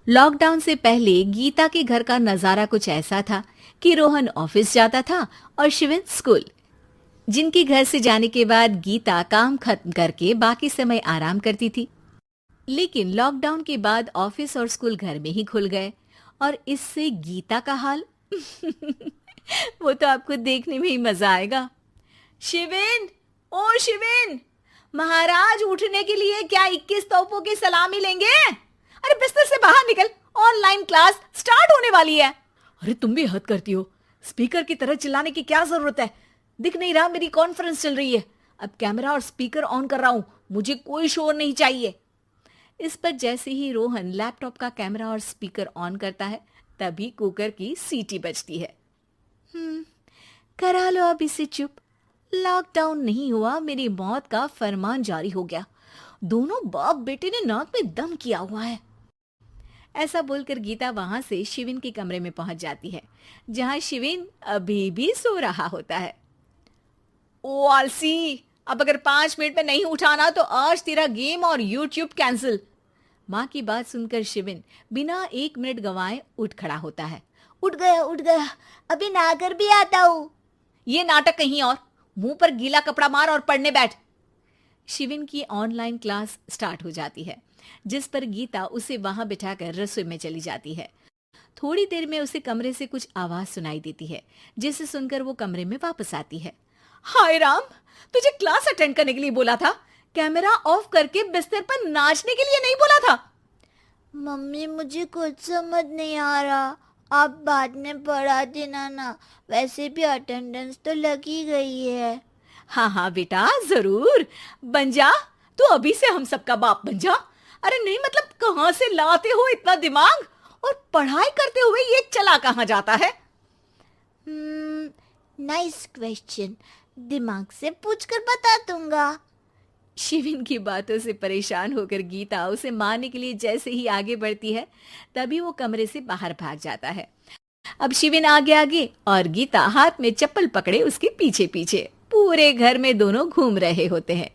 Lockdown से पहले गीता के घर का नजारा कुछ ऐसा था कि रोहन ऑफिस जाता था और शिविन स्कूल। जिनके घर से जाने के बाद गीता काम खत्म करके बाकी समय आराम करती थी। लेकिन लॉकडाउन के बाद ऑफिस और स्कूल घर में ही खुल गए और इससे गीता का हाल वो तो आपको देखने में ही मजा आएगा। शिविन, ओ शिविन, महाराज उठने के लिए क्या 21 तोपों की सलामी लेंगे? अरे बिस्तर से बाहर निकल, ऑनलाइन क्लास स्टार्ट होने वाली है। अरे तुम भी हद करती हो, स्पीकर की तरह चिल्लाने की क्या जरूरत है? दिख नहीं रहा मेरी कॉन्फ्रेंस चल रही है। अब कैमरा और स्पीकर ऑन कर रहा हूं, मुझे कोई शोर नहीं चाहिए। इस पर जैसे ही रोहन लैपटॉप का कैमरा और स्पीकर ऑन करता है तभी कुकर की सीटी बजती है। करा लो अब इसे चुप। लॉकडाउन नहीं हुआ, मेरी मौत का फरमान जारी हो गया। दोनों बाप बेटे ने नाक में दम किया हुआ है। ऐसा बोलकर गीता वहां से शिविन के कमरे में पहुंच जाती है, जहां शिविन अभी भी सो रहा होता है। ओ आलसी, अब अगर 5 मिनट में नहीं उठाना तो आज तेरा गेम और यूट्यूब कैंसिल। माँ की बात सुनकर शिविन बिना 1 मिनट गंवाए उठ खड़ा होता है। उठ गया, अभी नहाकर भी आता हूँ। ये नाटक कहीं और, मुंह पर गीला कपड़ा मार और पढ़ने बैठ। शिविन की ऑनलाइन क्लास स्टार्ट हो जाती है, जिस पर गीता उसे वहां बिठाकर रसोई में चली जाती है। थोड़ी देर में उसे कमरे से कुछ आवाज सुनाई देती है, जिसे सुनकर वो कमरे में वापस आती है। हाय राम, तुझे क्लास अटेंड करने के लिए बोला था, कैमरा ऑफ करके बिस्तर पर नाचने के लिए नहीं बोला था। मम्मी मुझे कुछ समझ नहीं आ रहा, आप बाद में पढ़ा देना ना, वैसे भी अटेंडेंस तो लगी गई है। हाँ हाँ बेटा, जरूर बन जा। तू अभी से हम सबका बाप बन जा। अरे नहीं मतलब कहाँ से लाते हो इतना दिमाग, और पढ़ाई करते हुए ये चला कहाँ जाता है? नाइस क्वेश्चन, दिमाग से पूछकर बता दूंगा। शिविन की बातों से परेशान होकर गीता उसे मारने के लिए जैसे ही आगे बढ़ती है तभी वो कमरे से बाहर भाग जाता है। अब शिविन आगे आगे और गीता हाथ में चप्पल पकड़े उसके पीछे पीछे पूरे घर में दोनों घूम रहे होते हैं।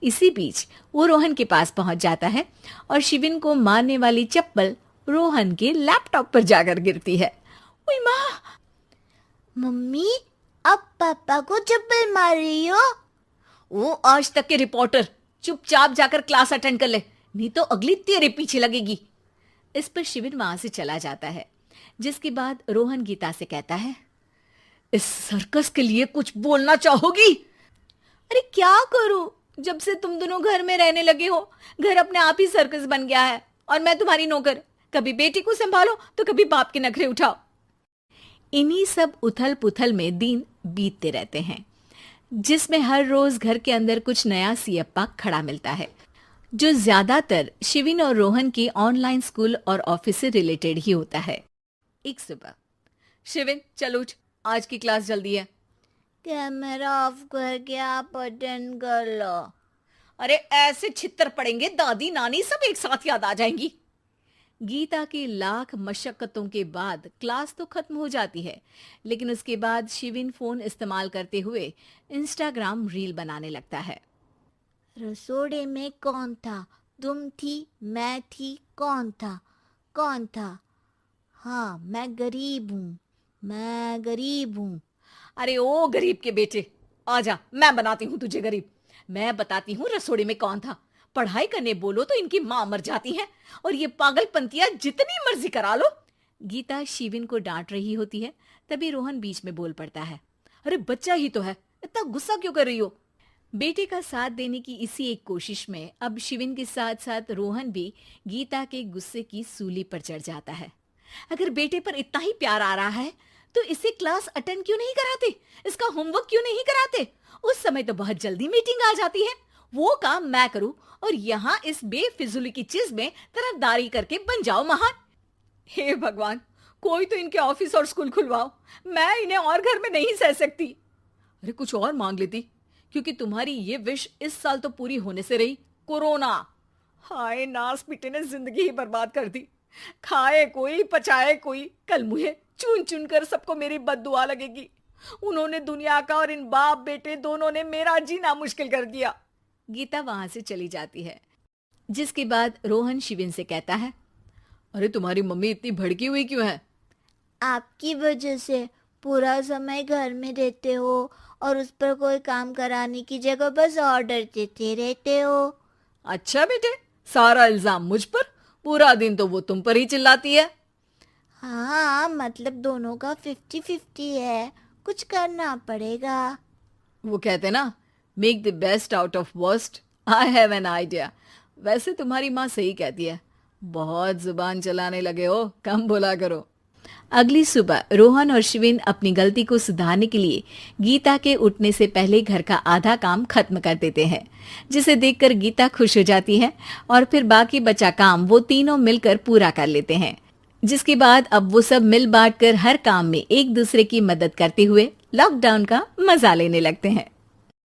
इसी बीच वो रोहन के पास पहुंच जाता है और शिविन को मारने वाली चप्पल रोहन के लैपटॉप पर जाकर गिरती है। ओए माँ! मम्मी, अब पापा को चप्पल मार रही हो? वो आज तक के रिपोर्टर, चुपचाप जाकर क्लास अटेंड कर ले, नहीं तो अगली तेरे पीछे लगेगी। इस पर शिविन वहां से चला जाता है, जिसके बाद रोहन गीता से कहता है, इस सर्कस के लिए कुछ बोलना चाहोगी? अरे क्या करूं, जब से तुम दोनों घर में रहने लगे हो, घर अपने आप ही सर्कस बन गया है और मैं तुम्हारी नौकर। कभी बेटी को संभालो तो कभी बाप के नखरे उठाओ। इन्हीं सब उथल पुथल में दिन बीतते रहते हैं, जिसमें हर रोज घर के अंदर कुछ नया सियप्पा खड़ा मिलता है, जो ज्यादातर शिविन और रोहन के ऑनलाइन स्कूल और ऑफिस से रिलेटेड ही होता है। एक सुबह, शिविन चल उठ, आज की क्लास जल्दी है। कैमरा ऑफ करके आप अटेंड कर लो। अरे ऐसे छित्तर पड़ेंगे, दादी नानी सब एक साथ याद आ जाएंगी। गीता की लाख मशक्कतों के बाद क्लास तो खत्म हो जाती है, लेकिन उसके बाद शिविन फोन इस्तेमाल करते हुए इंस्टाग्राम रील बनाने लगता है। रसोड़े में कौन था? तुम थी, मैं थी, कौन था? कौन था? हाँ, मैं गरीब हूँ। अरे ओ गरीब के बेटे, आजा, मैं बनाती हूँ तुझे गरीब। मैं बताती हूँ रसोड़े में कौन था। पढ़ाई करने बोलो तो इनकी माँ मर जाती है, और ये पागलपंतियां जितनी मर्जी करा लो। गीता शिविन को डांट रही होती है, तभी रोहन बीच में बोल पड़ता है। अरे बच्चा ही तो है, इतना गुस्सा क्यों कर रही हो? बेटे का साथ देने की इसी एक कोशिश में अब शिविन के साथ साथ रोहन भी गीता के गुस्से की सूली पर चढ़ जाता है। अगर बेटे पर इतना ही प्यार आ रहा है तो इसे क्लास अटेंड क्यों नहीं कराते, इसका होमवर्क क्यों नहीं कराते? उस समय तो बहुत जल्दी मीटिंग आ जाती है, वो काम मैं करूं और यहाँ इस बेफिजुली की चीज में तरफदारी करके बन जाओ महान। हे भगवान, कोई तो इनके ऑफिस और स्कूल खुलवाओ, मैं इन्हें और घर में नहीं सह सकती। अरे कुछ और मांग लेती, क्योंकि तुम्हारी ये विश इस साल तो पूरी होने से रही, कोरोना। हाय नास बेटे ने जिंदगी ही बर्बाद कर दी। खाए कोई पचाए कोई, कल मुझे चुन चुन कर सबको मेरी बद्दुआ लगेगी। उन्होंने दुनिया का और इन बाप बेटे दोनों ने मेरा जीना मुश्किल कर दिया। गीता वहां से चली जाती है, जिसके बाद रोहन शिविन से कहता है, अरे तुम्हारी मम्मी इतनी भड़की हुई क्यों है? आपकी वजह से पूरा समय घर में रहते हो और उस पर कोई काम कराने की जगह बस ऑर्डर देते रहते हो। अच्छा बेटे, सारा इल्जाम मुझ पर? पूरा दिन तो वो तुम पर ही चिल्लाती है। हाँ, मतलब दोनों का 50-50 है, कुछ करना पड़ेगा। वो कहते ना, make the best out of worst. I have an idea. वैसे तुम्हारी माँ सही कहती है, बहुत जुबान चलाने लगे हो, कम बोला करो। अगली सुबह रोहन और शिवेन अपनी गलती को सुधारने के लिए गीता के उठने से पहले घर का आधा काम खत्म कर देते हैं, जिसे देखकर गीता खुश हो जाती है और फिर बाकी बचा काम वो तीनों मिलकर पूरा कर लेते हैं। जिसके बाद अब वो सब मिल बांट कर हर काम में एक दूसरे की मदद करते हुए लॉकडाउन का मजा लेने लगते हैं।